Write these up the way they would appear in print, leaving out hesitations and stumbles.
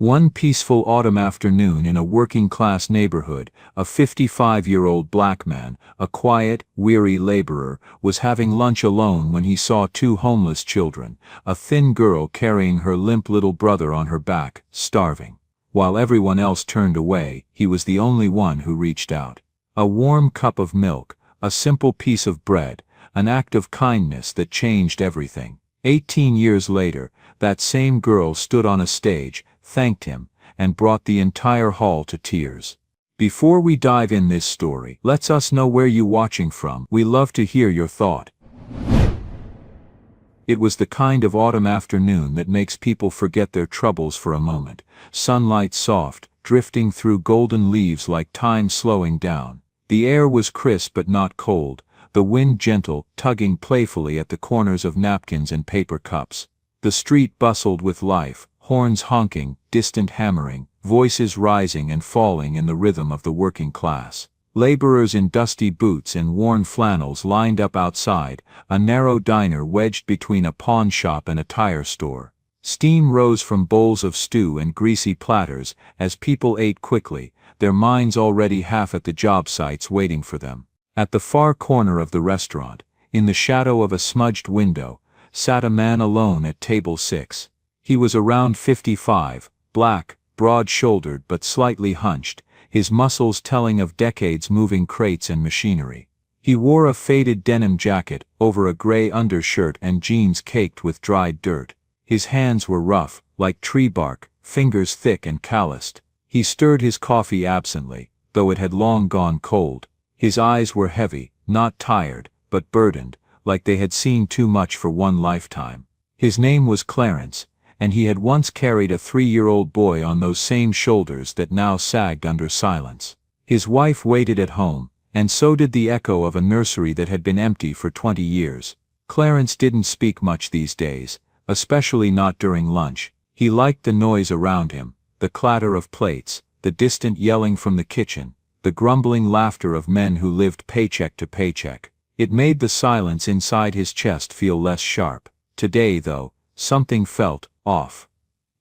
One peaceful autumn afternoon in a working-class neighborhood, a 55-year-old black man, a quiet, weary laborer, was having lunch alone when he saw two homeless children, a thin girl carrying her limp little brother on her back, starving. While everyone else turned away, he was the only one who reached out. A warm cup of milk, a simple piece of bread, an act of kindness that changed everything. 18 years later, that same girl stood on a stage, thanked him, and brought the entire hall to tears. Before we dive in this story, let us know where you watching from. We love to hear your thought. It was the kind of autumn afternoon that makes people forget their troubles for a moment. Sunlight soft, drifting through golden leaves like time slowing down. The air was crisp but not cold, the wind gentle, tugging playfully at the corners of napkins and paper cups. The street bustled with life, horns honking, distant hammering, voices rising and falling in the rhythm of the working class. Laborers in dusty boots and worn flannels lined up outside, a narrow diner wedged between a pawn shop and a tire store. Steam rose from bowls of stew and greasy platters as people ate quickly, their minds already half at the job sites waiting for them. At the far corner of the restaurant, in the shadow of a smudged window, sat a man alone at table 6. He was around 55, black, broad-shouldered but slightly hunched, his muscles telling of decades moving crates and machinery. He wore a faded denim jacket over a gray undershirt and jeans caked with dried dirt. His hands were rough, like tree bark, fingers thick and calloused. He stirred his coffee absently, though it had long gone cold. His eyes were heavy, not tired, but burdened, like they had seen too much for one lifetime. His name was Clarence, and he had once carried a 3-year-old boy on those same shoulders that now sagged under silence. His wife waited at home, and so did the echo of a nursery that had been empty for 20 years. Clarence didn't speak much these days, especially not during lunch. He liked the noise around him, the clatter of plates, the distant yelling from the kitchen, the grumbling laughter of men who lived paycheck to paycheck. It made the silence inside his chest feel less sharp. Today, though, something felt off.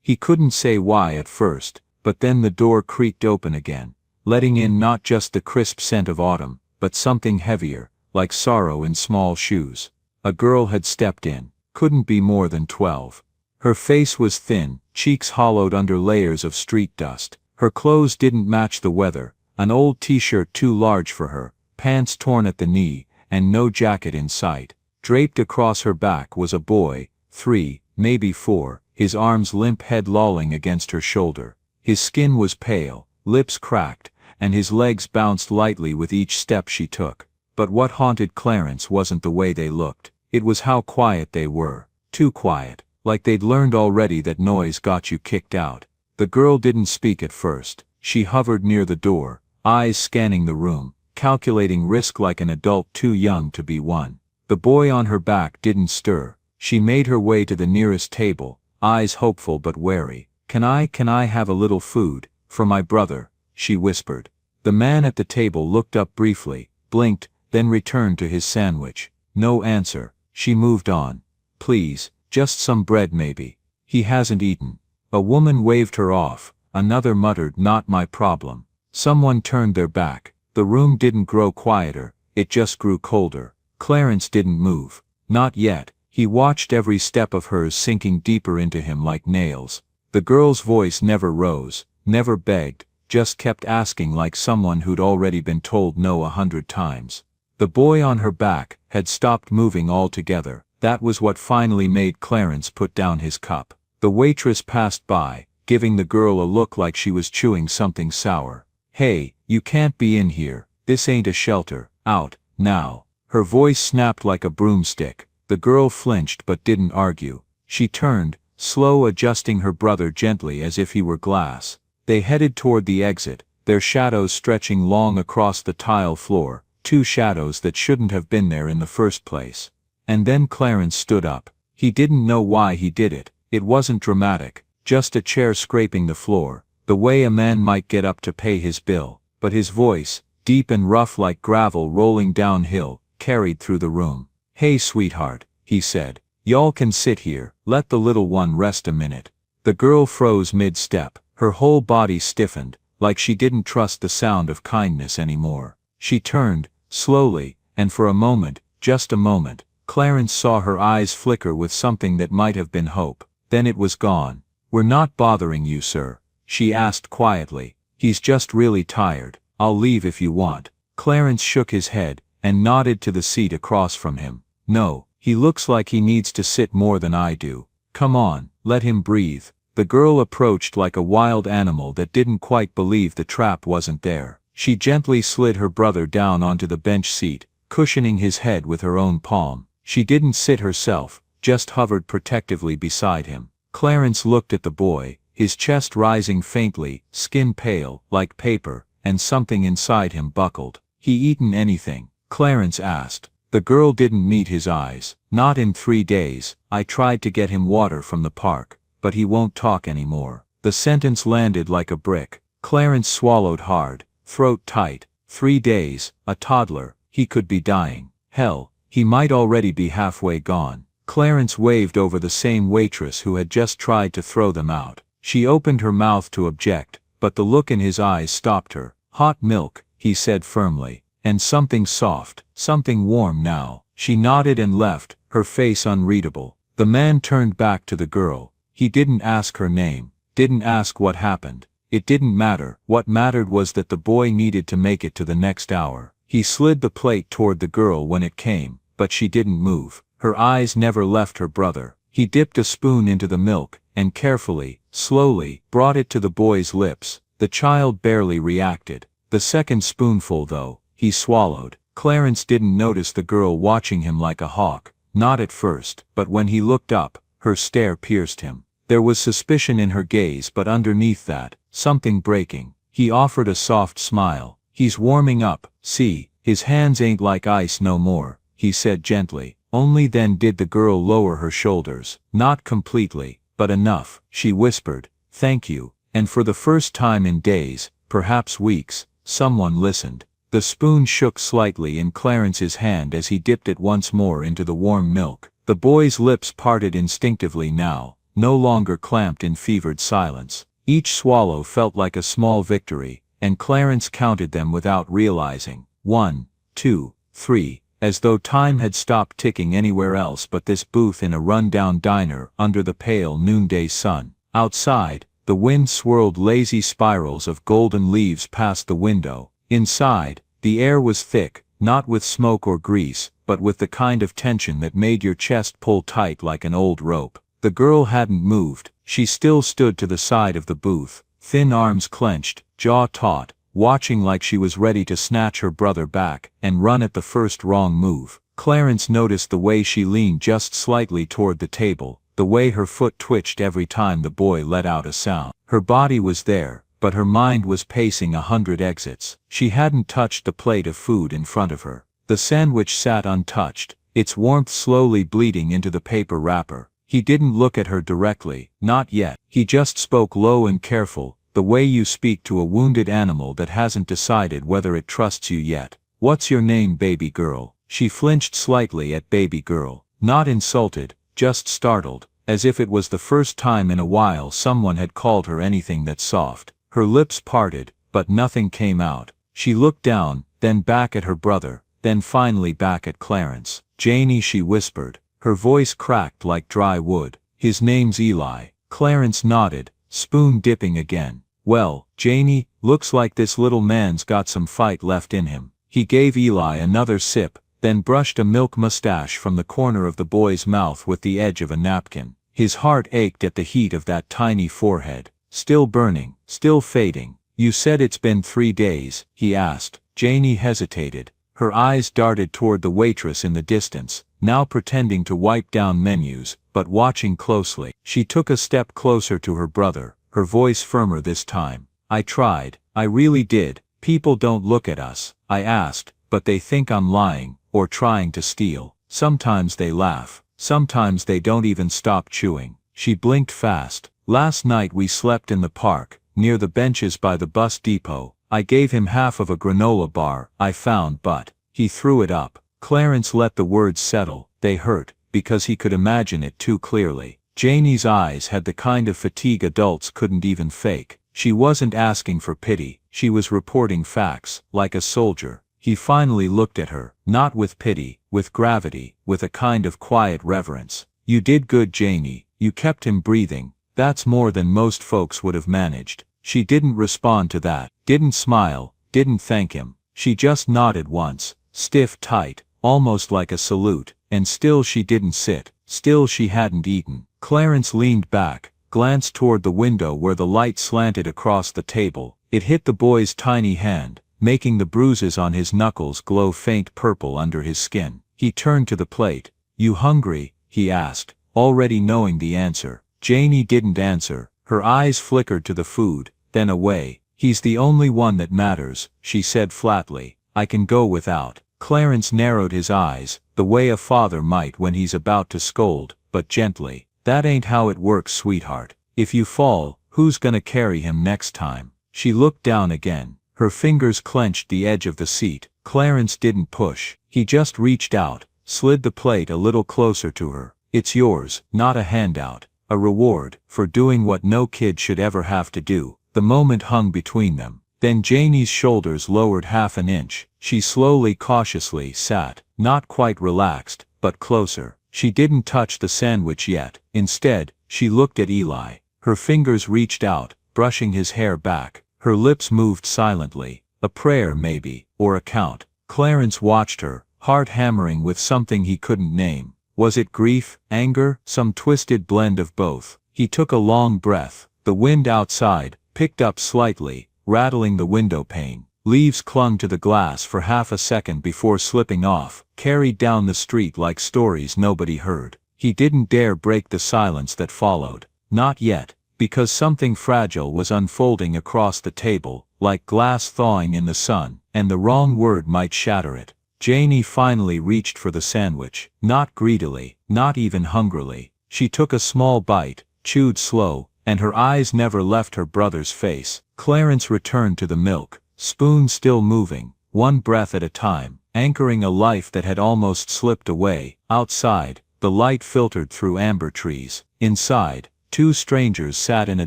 He couldn't say why at first, but then the door creaked open again, letting in not just the crisp scent of autumn, but something heavier, like sorrow in small shoes. A girl had stepped in, couldn't be more than 12. Her face was thin, cheeks hollowed under layers of street dust. Her clothes didn't match the weather, an old t-shirt too large for her, pants torn at the knee, and no jacket in sight. Draped across her back was a boy, 3, maybe 4, his arms limp, head lolling against her shoulder. His skin was pale, lips cracked, and his legs bounced lightly with each step she took. But what haunted Clarence wasn't the way they looked. It was how quiet they were. Too quiet, like they'd learned already that noise got you kicked out. The girl didn't speak at first. She hovered near the door, eyes scanning the room, calculating risk like an adult too young to be one. The boy on her back didn't stir. She made her way to the nearest table, eyes hopeful but wary. Can I have a little food, for my brother?" she whispered. The man at the table looked up briefly, blinked, then returned to his sandwich. No answer. She moved on. "Please, just some bread maybe. He hasn't eaten." A woman waved her off, another muttered, "Not my problem." Someone turned their back. The room didn't grow quieter, it just grew colder. Clarence didn't move. Not yet. He watched every step of hers sinking deeper into him like nails. The girl's voice never rose, never begged, just kept asking like someone who'd already been told no 100 times. The boy on her back had stopped moving altogether. That was what finally made Clarence put down his cup. The waitress passed by, giving the girl a look like she was chewing something sour. "Hey, you can't be in here. This ain't a shelter. Out, now." Her voice snapped like a broomstick. The girl flinched but didn't argue. She turned, slow, adjusting her brother gently as if he were glass. They headed toward the exit, their shadows stretching long across the tile floor, 2 shadows that shouldn't have been there in the first place. And then Clarence stood up. He didn't know why he did it. It wasn't dramatic, just a chair scraping the floor, the way a man might get up to pay his bill. But his voice, deep and rough like gravel rolling downhill, carried through the room. "Hey sweetheart," he said. "Y'all can sit here, let the little one rest a minute." The girl froze mid-step, Her whole body stiffened, like she didn't trust the sound of kindness anymore. She turned, slowly, and for a moment, just a moment, Clarence saw her eyes flicker with something that might have been hope. Then it was gone. "We're not bothering you, sir?" she asked quietly. "He's just really tired. I'll leave if you want." Clarence shook his head, and nodded to the seat across from him. "No, he looks like he needs to sit more than I do. Come on, let him breathe." The girl approached like a wild animal that didn't quite believe the trap wasn't there. She gently slid her brother down onto the bench seat, cushioning his head with her own palm. She didn't sit herself, just hovered protectively beside him. Clarence looked at the boy, his chest rising faintly, skin pale, like paper, and something inside him buckled. "He eaten anything?" Clarence asked. The girl didn't meet his eyes. "Not in 3 days. I tried to get him water from the park, but he won't talk anymore." The sentence landed like a brick. Clarence swallowed hard, throat tight. 3 days, a toddler, he could be dying. Hell, he might already be halfway gone. Clarence waved over the same waitress who had just tried to throw them out. She opened her mouth to object, but the look in his eyes stopped her. "Hot milk," he said firmly, "and something soft, something warm now." She nodded and left, her face unreadable. The man turned back to the girl. He didn't ask her name, didn't ask what happened. It didn't matter. What mattered was that the boy needed to make it to the next hour. He slid the plate toward the girl when it came, but she didn't move. Her eyes never left her brother. He dipped a spoon into the milk, and carefully, slowly, brought it to the boy's lips. The child barely reacted. The second spoonful though, he swallowed. Clarence didn't notice the girl watching him like a hawk, not at first, but when he looked up, her stare pierced him. There was suspicion in her gaze, but underneath that, something breaking. He offered a soft smile. "He's warming up, see, his hands ain't like ice no more," he said gently. Only then did the girl lower her shoulders. "Not completely, but enough," she whispered. "Thank you." And for the first time in days, perhaps weeks, someone listened. The spoon shook slightly in Clarence's hand as he dipped it once more into the warm milk. The boy's lips parted instinctively now, no longer clamped in fevered silence. Each swallow felt like a small victory, and Clarence counted them without realizing. 1, 2, 3, as though time had stopped ticking anywhere else but this booth in a run-down diner under the pale noonday sun. Outside, the wind swirled lazy spirals of golden leaves past the window. Inside, the air was thick, not with smoke or grease, but with the kind of tension that made your chest pull tight like an old rope. The girl hadn't moved. She still stood to the side of the booth, thin arms clenched, jaw taut, watching like she was ready to snatch her brother back and run at the first wrong move. Clarence noticed the way she leaned just slightly toward the table, the way her foot twitched every time the boy let out a sound. Her body was there, but her mind was pacing 100 exits. She hadn't touched the plate of food in front of her. The sandwich sat untouched, its warmth slowly bleeding into the paper wrapper. He didn't look at her directly, not yet. He just spoke low and careful, the way you speak to a wounded animal that hasn't decided whether it trusts you yet. "What's your name, baby girl?" She flinched slightly at baby girl, not insulted, just startled, as if it was the first time in a while someone had called her anything that soft. Her lips parted, but nothing came out. She looked down, then back at her brother, then finally back at Clarence. "Janie," she whispered. Her voice cracked like dry wood. "His name's Eli." Clarence nodded, spoon dipping again. "Well, Janie, looks like this little man's got some fight left in him." He gave Eli another sip, then brushed a milk mustache from the corner of the boy's mouth with the edge of a napkin. His heart ached at the heat of that tiny forehead. Still burning, still fading. "You said it's been 3 days, he asked. Janie hesitated. Her eyes darted toward the waitress in the distance, now pretending to wipe down menus, but watching closely. She took a step closer to her brother, her voice firmer this time. "I tried, I really did. People don't look at us. I asked, but they think I'm lying, or trying to steal. Sometimes they laugh, sometimes they don't even stop chewing." She blinked fast. "Last night we slept in the park, near the benches by the bus depot. I gave him half of a granola bar I found, but he threw it up." Clarence let the words settle. They hurt, because he could imagine it too clearly. Janie's eyes had the kind of fatigue adults couldn't even fake. She wasn't asking for pity, she was reporting facts, like a soldier. He finally looked at her, not with pity, with gravity, with a kind of quiet reverence. You did good, Janie, you kept him breathing. That's more than most folks would have managed. She didn't respond to that, didn't smile, didn't thank him. She just nodded once, stiff, tight, almost like a salute, and still she didn't sit, still she hadn't eaten. Clarence leaned back, glanced toward the window where the light slanted across the table. It hit the boy's tiny hand, making the bruises on his knuckles glow faint purple under his skin. He turned to the plate. You hungry? He asked, already knowing the answer. Janie didn't answer, her eyes flickered to the food, then away. He's the only one that matters, she said flatly. I can go without. Clarence narrowed his eyes, the way a father might when he's about to scold, but gently. That ain't how it works, sweetheart. If you fall, who's gonna carry him next time? She looked down again. Her fingers clenched the edge of the seat. Clarence didn't push. He just reached out, slid the plate a little closer to her. It's yours, not a handout. A reward, for doing what no kid should ever have to do. The moment hung between them. Then Janie's shoulders lowered half an inch. She slowly, cautiously sat, not quite relaxed, but closer. She didn't touch the sandwich yet. Instead, she looked at Eli. Her fingers reached out, brushing his hair back. Her lips moved silently. A prayer maybe, or a count. Clarence watched her, heart hammering with something he couldn't name. Was it grief, anger, some twisted blend of both? He took a long breath. The wind outside picked up slightly, rattling the window pane. Leaves clung to the glass for half a second before slipping off, carried down the street like stories nobody heard. He didn't dare break the silence that followed. Not yet, because something fragile was unfolding across the table, like glass thawing in the sun, and the wrong word might shatter it. Janie finally reached for the sandwich, not greedily, not even hungrily. She took a small bite, chewed slow, and her eyes never left her brother's face. Clarence returned to the milk, spoon still moving, one breath at a time, anchoring a life that had almost slipped away. Outside, the light filtered through amber trees. Inside, two strangers sat in a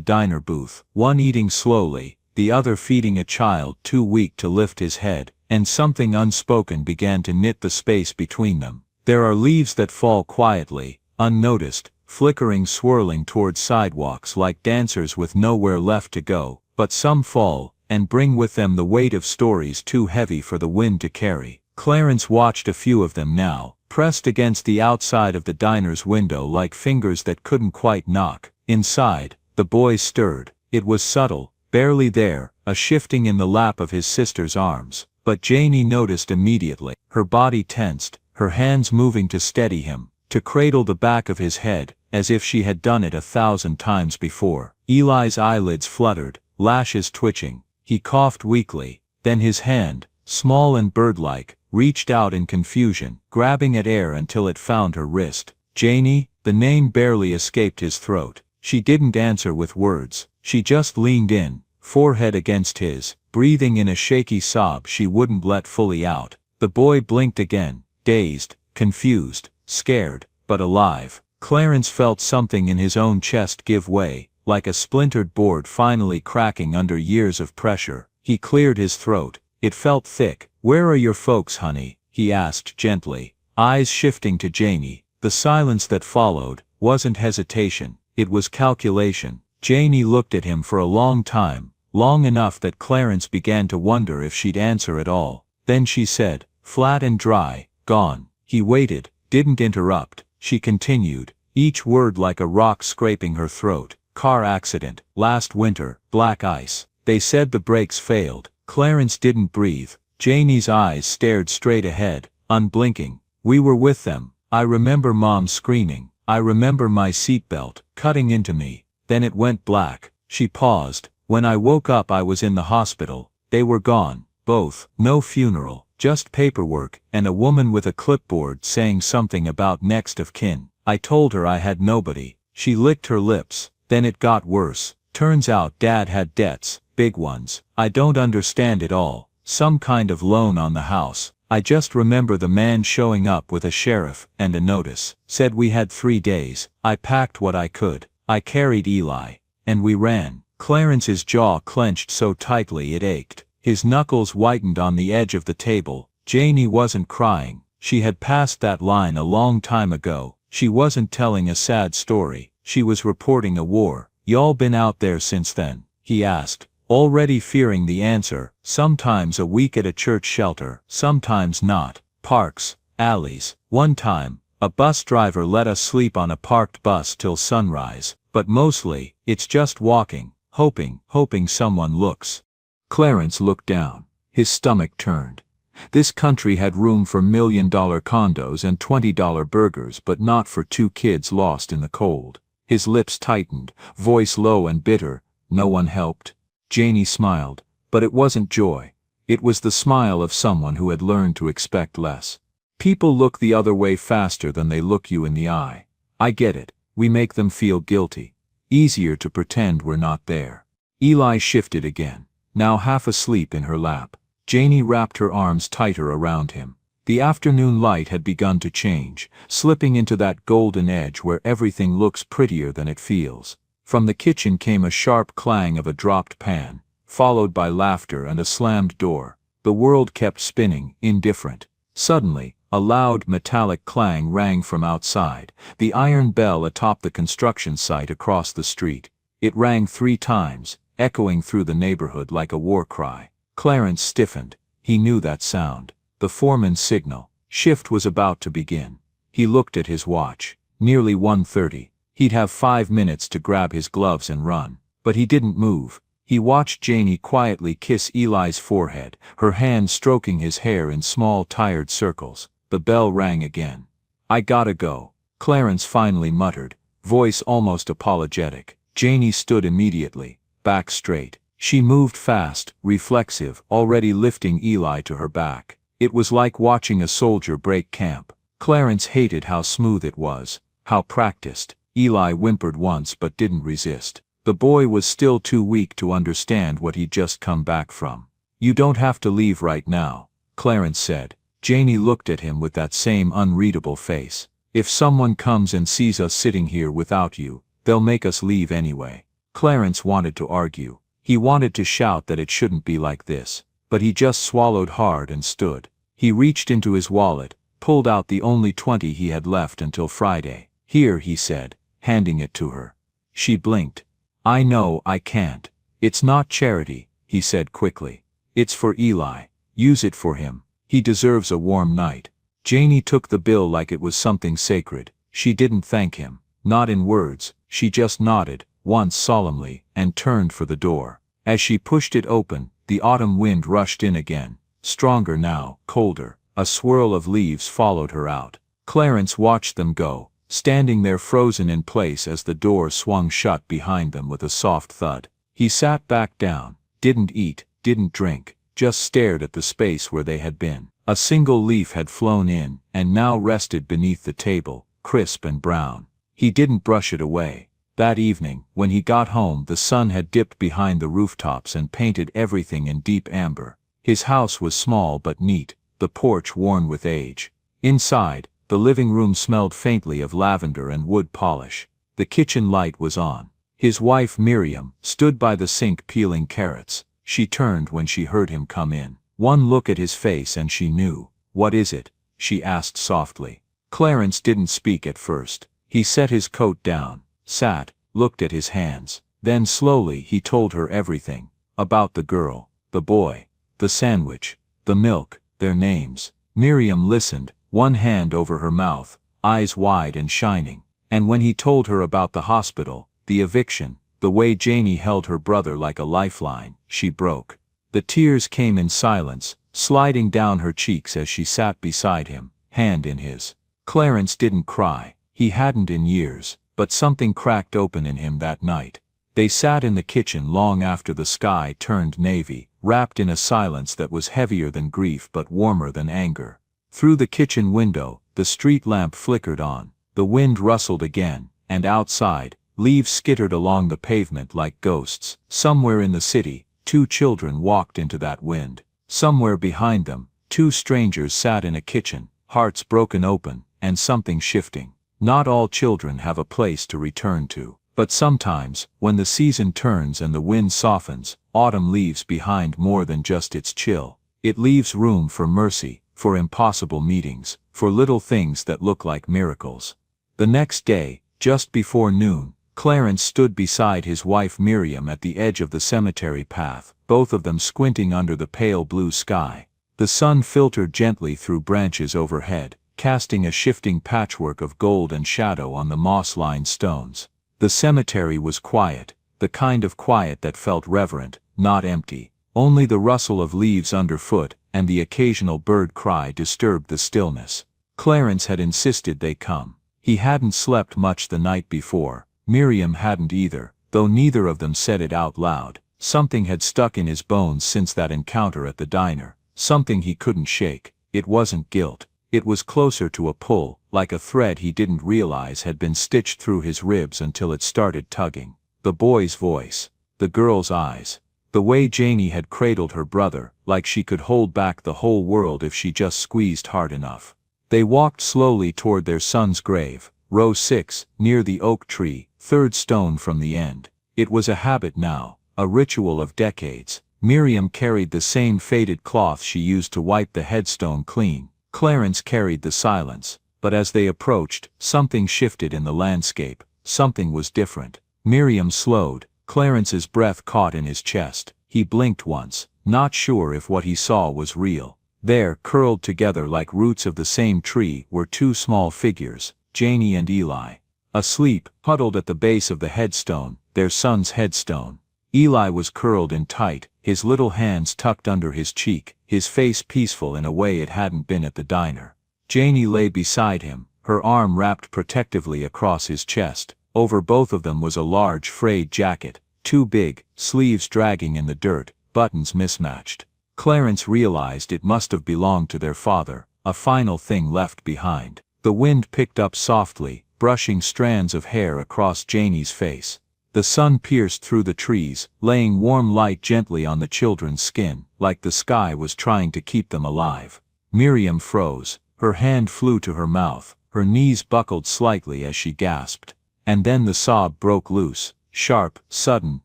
diner booth, one eating slowly, the other feeding a child too weak to lift his head, and something unspoken began to knit the space between them. There are leaves that fall quietly, unnoticed, flickering, swirling toward sidewalks like dancers with nowhere left to go, but some fall, and bring with them the weight of stories too heavy for the wind to carry. Clarence watched a few of them now, pressed against the outside of the diner's window like fingers that couldn't quite knock. Inside, the boy stirred. It was subtle, barely there, a shifting in the lap of his sister's arms. But Janie noticed immediately. Her body tensed, her hands moving to steady him, to cradle the back of his head, as if she had done it 1,000 times before. Eli's eyelids fluttered, lashes twitching. He coughed weakly. Then his hand, small and bird-like, reached out in confusion, grabbing at air until it found her wrist. Janie, the name barely escaped his throat. She didn't answer with words. She just leaned in, forehead against his, breathing in a shaky sob she wouldn't let fully out. The boy blinked again, dazed, confused, scared, but alive. Clarence felt something in his own chest give way, like a splintered board finally cracking under years of pressure. He cleared his throat. It felt thick. "Where are your folks, honey?" he asked gently, eyes shifting to Janie. The silence that followed wasn't hesitation, it was calculation. Janie looked at him for a long time, long enough that Clarence began to wonder if she'd answer at all. Then she said, flat and dry, "Gone." He waited, didn't interrupt. She continued, each word like a rock scraping her throat. "Car accident, last winter, black ice. They said the brakes failed." Clarence didn't breathe. Janie's eyes stared straight ahead, unblinking. "We were with them. I remember Mom screaming. I remember my seatbelt cutting into me. Then it went black." She paused. "When I woke up I was in the hospital. They were gone, both. No funeral, just paperwork, and a woman with a clipboard saying something about next of kin. I told her I had nobody." She licked her lips. "Then it got worse. Turns out Dad had debts, big ones. I don't understand it all. Some kind of loan on the house. I just remember the man showing up with a sheriff and a notice. Said we had 3 days. I packed what I could. I carried Eli. And we ran." Clarence's jaw clenched so tightly it ached. His knuckles whitened on the edge of the table. Janie wasn't crying. She had passed that line a long time ago. She wasn't telling a sad story. She was reporting a war. "Y'all been out there since then?" he asked, already fearing the answer. "Sometimes a week at a church shelter, sometimes not. Parks, alleys. One time, a bus driver let us sleep on a parked bus till sunrise. But mostly, it's just walking, hoping someone looks." Clarence looked down. His stomach turned. This country had room for $1 million condos and $20 burgers, but not for 2 kids lost in the cold. His lips tightened, voice low and bitter. "No one helped?" Janie smiled, but it wasn't joy. It was the smile of someone who had learned to expect less. "People look the other way faster than they look you in the eye. I get it. We make them feel guilty. Easier to pretend we're not there." Eli shifted again, now half asleep in her lap. Janie wrapped her arms tighter around him. The afternoon light had begun to change, slipping into that golden edge where everything looks prettier than it feels. From the kitchen came a sharp clang of a dropped pan, followed by laughter and a slammed door. The world kept spinning, indifferent. Suddenly, a loud metallic clang rang from outside, the iron bell atop the construction site across the street. It rang 3 times, echoing through the neighborhood like a war cry. Clarence stiffened. He knew that sound. The foreman's signal. Shift was about to begin. He looked at his watch. Nearly 1:30. He'd have 5 minutes to grab his gloves and run. But he didn't move. He watched Janie quietly kiss Eli's forehead, her hand stroking his hair in small tired circles. The bell rang again. "I gotta go," Clarence finally muttered, voice almost apologetic. Janie stood immediately, back straight. She moved fast, reflexive, already lifting Eli to her back. It was like watching a soldier break camp. Clarence hated how smooth it was, how practiced. Eli whimpered once but didn't resist. The boy was still too weak to understand what he'd just come back from. "You don't have to leave right now," Clarence said. Janie looked at him with that same unreadable face. "If someone comes and sees us sitting here without you, they'll make us leave anyway." Clarence wanted to argue. He wanted to shout that it shouldn't be like this. But he just swallowed hard and stood. He reached into his wallet, pulled out the only 20 he had left until Friday. "Here," he said, handing it to her. She blinked. "I know I can't. It's not charity," he said quickly. "It's for Eli. Use it for him. He deserves a warm night." Janie took the bill like it was something sacred. She didn't thank him. Not in words. She just nodded, once solemnly, and turned for the door. As she pushed it open, the autumn wind rushed in again. Stronger now, colder. A swirl of leaves followed her out. Clarence watched them go, standing there frozen in place as the door swung shut behind them with a soft thud. He sat back down, didn't eat, didn't drink, just stared at the space where they had been. A single leaf had flown in, and now rested beneath the table, crisp and brown. He didn't brush it away. That evening, when he got home, the sun had dipped behind the rooftops and painted everything in deep amber. His house was small but neat, the porch worn with age. Inside, the living room smelled faintly of lavender and wood polish. The kitchen light was on. His wife Miriam stood by the sink peeling carrots. She turned when she heard him come in. One look at his face and she knew. "What is it?" she asked softly. Clarence didn't speak at first. He set his coat down, sat, looked at his hands. Then slowly he told her everything. About the girl, the boy, the sandwich, the milk, their names. Miriam listened, one hand over her mouth, eyes wide and shining. And when he told her about the hospital, the eviction, the way Janie held her brother like a lifeline, she broke. The tears came in silence, sliding down her cheeks as she sat beside him, hand in his. Clarence didn't cry. He hadn't in years, but something cracked open in him that night. They sat in the kitchen long after the sky turned navy, wrapped in a silence that was heavier than grief but warmer than anger. Through the kitchen window, the street lamp flickered on. The wind rustled again, and outside, leaves skittered along the pavement like ghosts. Somewhere in the city, 2 children walked into that wind. Somewhere behind them, 2 strangers sat in a kitchen, hearts broken open, and something shifting. Not all children have a place to return to. But sometimes, when the season turns and the wind softens, autumn leaves behind more than just its chill. It leaves room for mercy, for impossible meetings, for little things that look like miracles. The next day, just before noon, Clarence stood beside his wife Miriam at the edge of the cemetery path, both of them squinting under the pale blue sky. The sun filtered gently through branches overhead, casting a shifting patchwork of gold and shadow on the moss-lined stones. The cemetery was quiet, the kind of quiet that felt reverent, not empty. Only the rustle of leaves underfoot and the occasional bird cry disturbed the stillness. Clarence had insisted they come. He hadn't slept much the night before. Miriam hadn't either, though neither of them said it out loud. Something had stuck in his bones since that encounter at the diner, something he couldn't shake. It wasn't guilt. It was closer to a pull, like a thread he didn't realize had been stitched through his ribs until it started tugging. The boy's voice, the girl's eyes, the way Janie had cradled her brother, like she could hold back the whole world if she just squeezed hard enough. They walked slowly toward their son's grave, row 6, near the oak tree, third stone from the end. It was a habit now, a ritual of decades. Miriam carried the same faded cloth she used to wipe the headstone clean. Clarence carried the silence, but as they approached, something shifted in the landscape. Something was different. Miriam slowed. Clarence's breath caught in his chest. He blinked once, not sure if what he saw was real. There, curled together like roots of the same tree, were two small figures, Janie and Eli. Asleep, huddled at the base of the headstone, their son's headstone. Eli was curled in tight, his little hands tucked under his cheek, his face peaceful in a way it hadn't been at the diner. Janie lay beside him, her arm wrapped protectively across his chest. Over both of them was a large frayed jacket, too big, sleeves dragging in the dirt, buttons mismatched. Clarence realized it must have belonged to their father, a final thing left behind. The wind picked up softly, brushing strands of hair across Janie's face. The sun pierced through the trees, laying warm light gently on the children's skin, like the sky was trying to keep them alive. Miriam froze, her hand flew to her mouth, her knees buckled slightly as she gasped. And then the sob broke loose, sharp, sudden,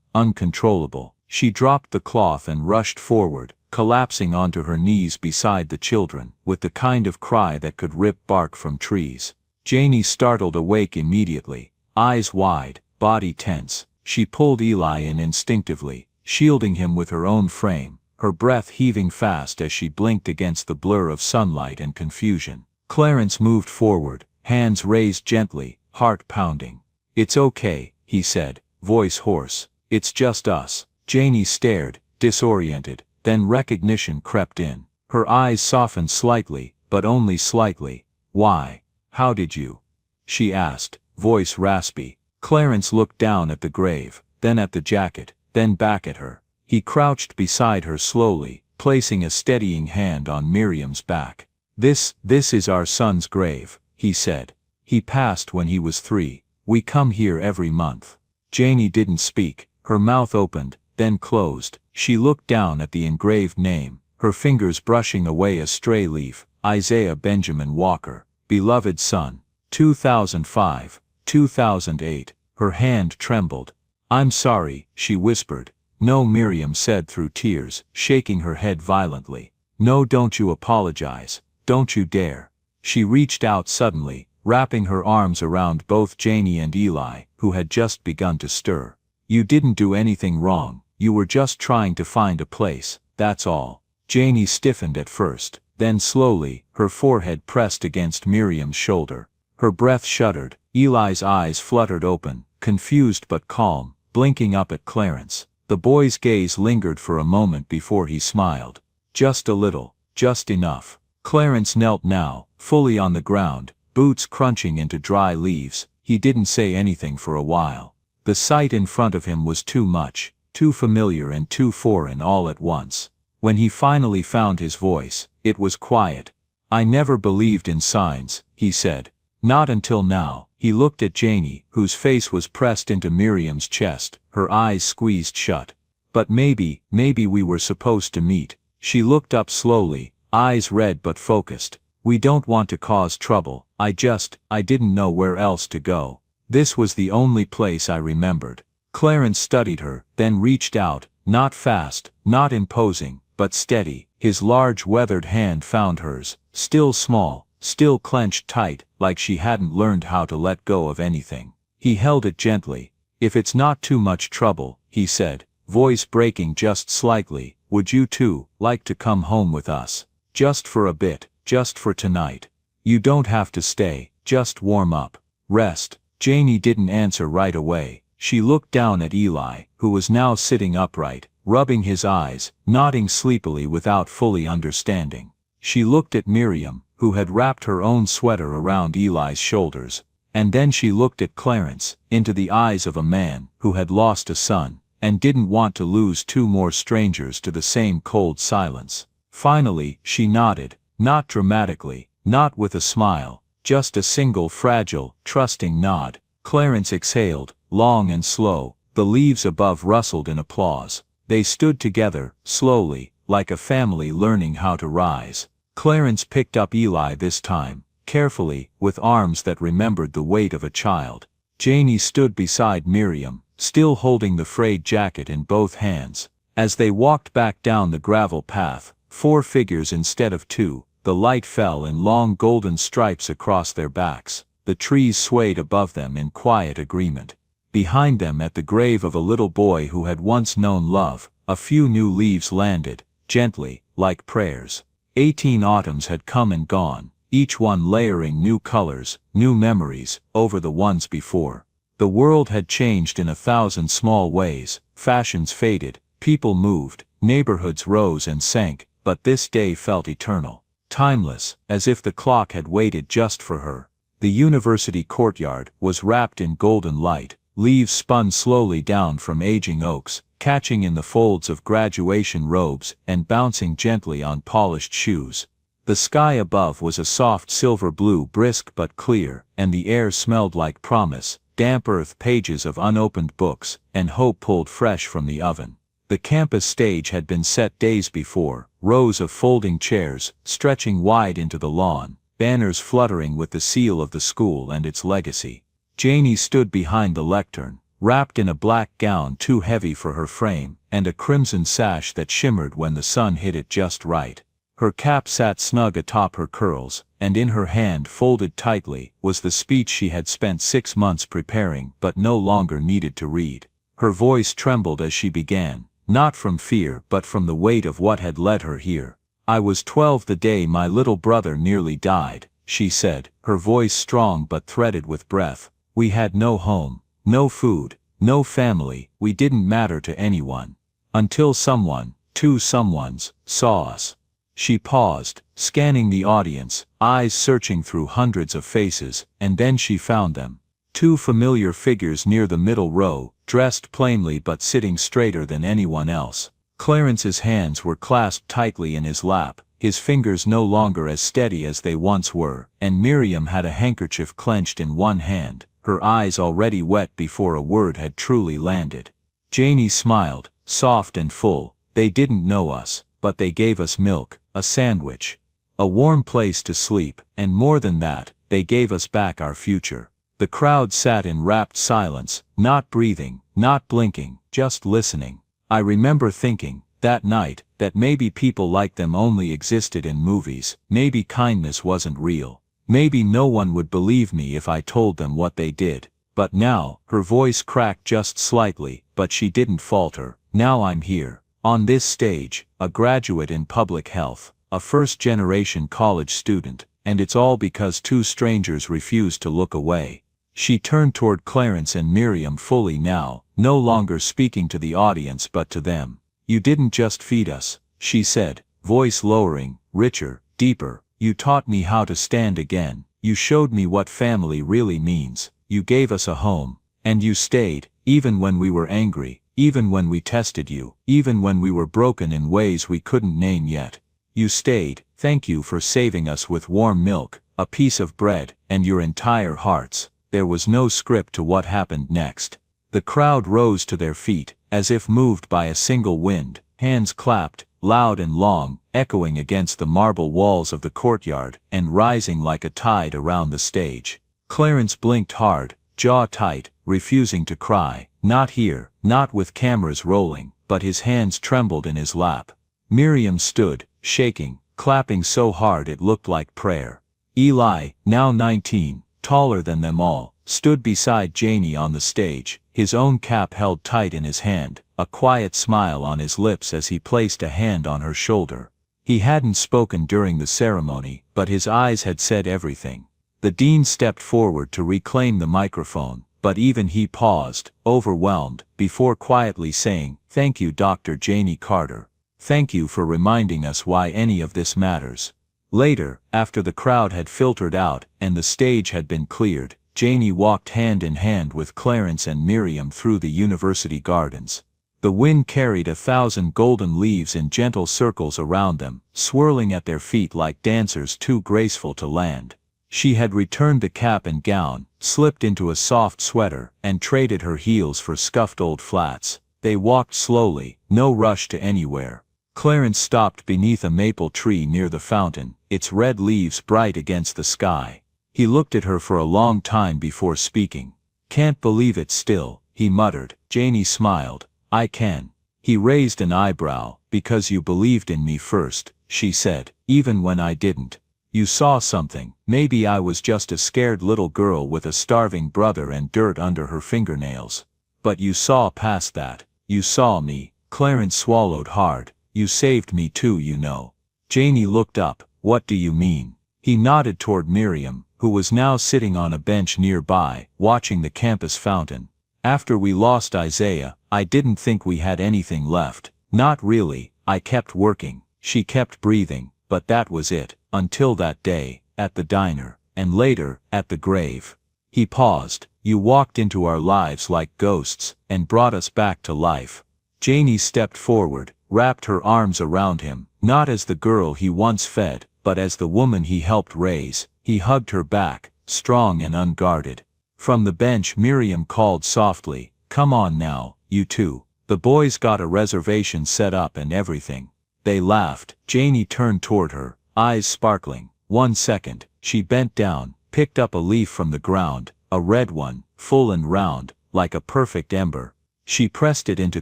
uncontrollable. She dropped the cloth and rushed forward, collapsing onto her knees beside the children, with the kind of cry that could rip bark from trees. Janie startled awake immediately, eyes wide, body tense. She pulled Eli in instinctively, shielding him with her own frame, her breath heaving fast as she blinked against the blur of sunlight and confusion. Clarence moved forward, hands raised gently, heart pounding. "It's okay," he said, voice hoarse. "It's just us." Janie stared, disoriented, then recognition crept in. Her eyes softened slightly, but only slightly. "Why? How did you?" she asked, voice raspy. Clarence looked down at the grave, then at the jacket, then back at her. He crouched beside her slowly, placing a steadying hand on Miriam's back. This is our son's grave," he said. "He passed when he was 3. We come here every month." Janie didn't speak. Her mouth opened, then closed. She looked down at the engraved name, her fingers brushing away a stray leaf. Isaiah Benjamin Walker, beloved son. 2005, 2008. Her hand trembled. "I'm sorry," she whispered. "No," Miriam said through tears, shaking her head violently. "No, don't you apologize. Don't you dare." She reached out suddenly, wrapping her arms around both Janie and Eli, who had just begun to stir. "You didn't do anything wrong. You were just trying to find a place, that's all." Janie stiffened at first, then slowly, her forehead pressed against Miriam's shoulder. Her breath shuddered. Eli's eyes fluttered open, confused but calm, blinking up at Clarence. The boy's gaze lingered for a moment before he smiled. Just a little, just enough. Clarence knelt now, fully on the ground, boots crunching into dry leaves. He didn't say anything for a while. The sight in front of him was too much, too familiar and too foreign all at once. When he finally found his voice, it was quiet. "I never believed in signs," he said. "Not until now." He looked at Janie, whose face was pressed into Miriam's chest, her eyes squeezed shut. "But maybe we were supposed to meet." She looked up slowly, eyes red but focused. "We don't want to cause trouble. I didn't know where else to go." This was the only place I remembered. Clarence studied her, then reached out, not fast, not imposing, but steady. His large weathered hand found hers, still small, still clenched tight, like she hadn't learned how to let go of anything. He held it gently. "If it's not too much trouble," he said, voice breaking just slightly, "would you two like to come home with us? Just for a bit, just for tonight. You don't have to stay, just warm up. Rest." Janie didn't answer right away. She looked down at Eli, who was now sitting upright, rubbing his eyes, nodding sleepily without fully understanding. She looked at Miriam, who had wrapped her own sweater around Eli's shoulders. And then she looked at Clarence, into the eyes of a man who had lost a son, and didn't want to lose two more strangers to the same cold silence. Finally, she nodded, not dramatically, not with a smile, just a single fragile, trusting nod. Clarence exhaled, long and slow. The leaves above rustled in applause. They stood together, slowly, like a family learning how to rise. Clarence picked up Eli this time, carefully, with arms that remembered the weight of a child. Janie stood beside Miriam, still holding the frayed jacket in both hands. As they walked back down the gravel path, 4 figures instead of 2, the light fell in long golden stripes across their backs. The trees swayed above them in quiet agreement. Behind them, at the grave of a little boy who had once known love, a few new leaves landed, gently, like prayers. 18 autumns had come and gone, each one layering new colors, new memories, over the ones before. The world had changed in 1,000 small ways. Fashions faded, people moved, neighborhoods rose and sank, but this day felt eternal, timeless, as if the clock had waited just for her. The university courtyard was wrapped in golden light. Leaves spun slowly down from aging oaks, catching in the folds of graduation robes and bouncing gently on polished shoes. The sky above was a soft silver blue, brisk but clear, and the air smelled like promise, damp earth, pages of unopened books, and hope pulled fresh from the oven. The campus stage had been set days before, rows of folding chairs, stretching wide into the lawn, banners fluttering with the seal of the school and its legacy. Janie stood behind the lectern, wrapped in a black gown too heavy for her frame, and a crimson sash that shimmered when the sun hit it just right. Her cap sat snug atop her curls, and in her hand, folded tightly, was the speech she had spent 6 months preparing but no longer needed to read. Her voice trembled as she began, not from fear but from the weight of what had led her here. "I was 12 the day my little brother nearly died," she said, her voice strong but threaded with breath. "We had no home, no food, no family, we didn't matter to anyone. Until someone, 2 someones, saw us." She paused, scanning the audience, eyes searching through hundreds of faces, and then she found them. 2 familiar figures near the middle row, dressed plainly but sitting straighter than anyone else. Clarence's hands were clasped tightly in his lap, his fingers no longer as steady as they once were, and Miriam had a handkerchief clenched in one hand, her eyes already wet before a word had truly landed. Janie smiled, soft and full. "They didn't know us, but they gave us milk, a sandwich, a warm place to sleep, and more than that, they gave us back our future." The crowd sat in rapt silence, not breathing, not blinking, just listening. I remember thinking, that night, that maybe people like them only existed in movies, maybe kindness wasn't real. Maybe no one would believe me if I told them what they did. But now, her voice cracked just slightly, but she didn't falter. "Now I'm here, on this stage, a graduate in public health, a first-generation college student, and it's all because 2 strangers refused to look away." She turned toward Clarence and Miriam fully now, no longer speaking to the audience but to them. "You didn't just feed us," she said, voice lowering, richer, deeper. "You taught me how to stand again. You showed me what family really means. You gave us a home. And you stayed, even when we were angry, even when we tested you, even when we were broken in ways we couldn't name yet. You stayed. Thank you for saving us with warm milk, a piece of bread, and your entire hearts." There was no script to what happened next. The crowd rose to their feet, as if moved by a single wind. Hands clapped, loud and long, echoing against the marble walls of the courtyard, and rising like a tide around the stage. Clarence blinked hard, jaw tight, refusing to cry. Not here, not with cameras rolling, but his hands trembled in his lap. Miriam stood, shaking, clapping so hard it looked like prayer. Eli, now 19, taller than them all, stood beside Janie on the stage, his own cap held tight in his hand, a quiet smile on his lips as he placed a hand on her shoulder. He hadn't spoken during the ceremony, but his eyes had said everything. The dean stepped forward to reclaim the microphone, but even he paused, overwhelmed, before quietly saying, "Thank you, Dr. Janie Carter. Thank you for reminding us why any of this matters." Later, after the crowd had filtered out and the stage had been cleared, Janie walked hand in hand with Clarence and Miriam through the university gardens. The wind carried 1,000 golden leaves in gentle circles around them, swirling at their feet like dancers too graceful to land. She had returned the cap and gown, slipped into a soft sweater, and traded her heels for scuffed old flats. They walked slowly, no rush to anywhere. Clarence stopped beneath a maple tree near the fountain, its red leaves bright against the sky. He looked at her for a long time before speaking. "Can't believe it still," he muttered. Janie smiled. "I can." He raised an eyebrow. "Because you believed in me first," she said, "even when I didn't. You saw something. Maybe I was just a scared little girl with a starving brother and dirt under her fingernails. But you saw past that. You saw me." Clarence swallowed hard. "You saved me too, you know." Janie looked up. "What do you mean?" He nodded toward Miriam, who was now sitting on a bench nearby, watching the campus fountain. "After we lost Isaiah, I didn't think we had anything left. Not really. I kept working." She kept breathing, "But that was it, until that day, at the diner, and later, at the grave." He paused. "You walked into our lives like ghosts, and brought us back to life." Janie stepped forward, wrapped her arms around him, not as the girl he once fed, but as the woman he helped raise. He hugged her back, strong and unguarded. From the bench Miriam called softly, "Come on now, you two. The boys got a reservation set up and everything." They laughed. Janie turned toward her, eyes sparkling. "1 second." She bent down, picked up a leaf from the ground, a red one, full and round, like a perfect ember. She pressed it into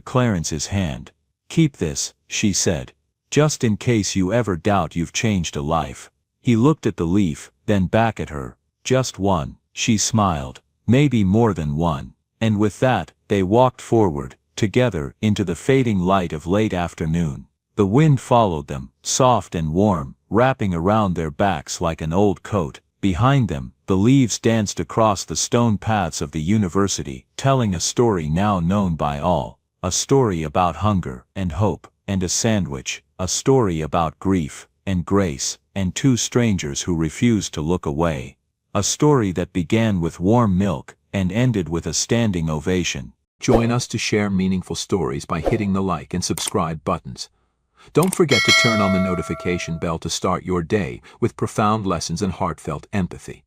Clarence's hand. "Keep this," she said. "Just in case you ever doubt you've changed a life." He looked at the leaf, then back at her. "Just one," she smiled. "Maybe more than one." And with that, they walked forward, together, into the fading light of late afternoon. The wind followed them, soft and warm, wrapping around their backs like an old coat. Behind them, the leaves danced across the stone paths of the university, telling a story now known by all. A story about hunger, and hope, and a sandwich. A story about grief, and grace, and two strangers who refused to look away. A story that began with warm milk, and ended with a standing ovation. Join us to share meaningful stories by hitting the like and subscribe buttons. Don't forget to turn on the notification bell to start your day with profound lessons and heartfelt empathy.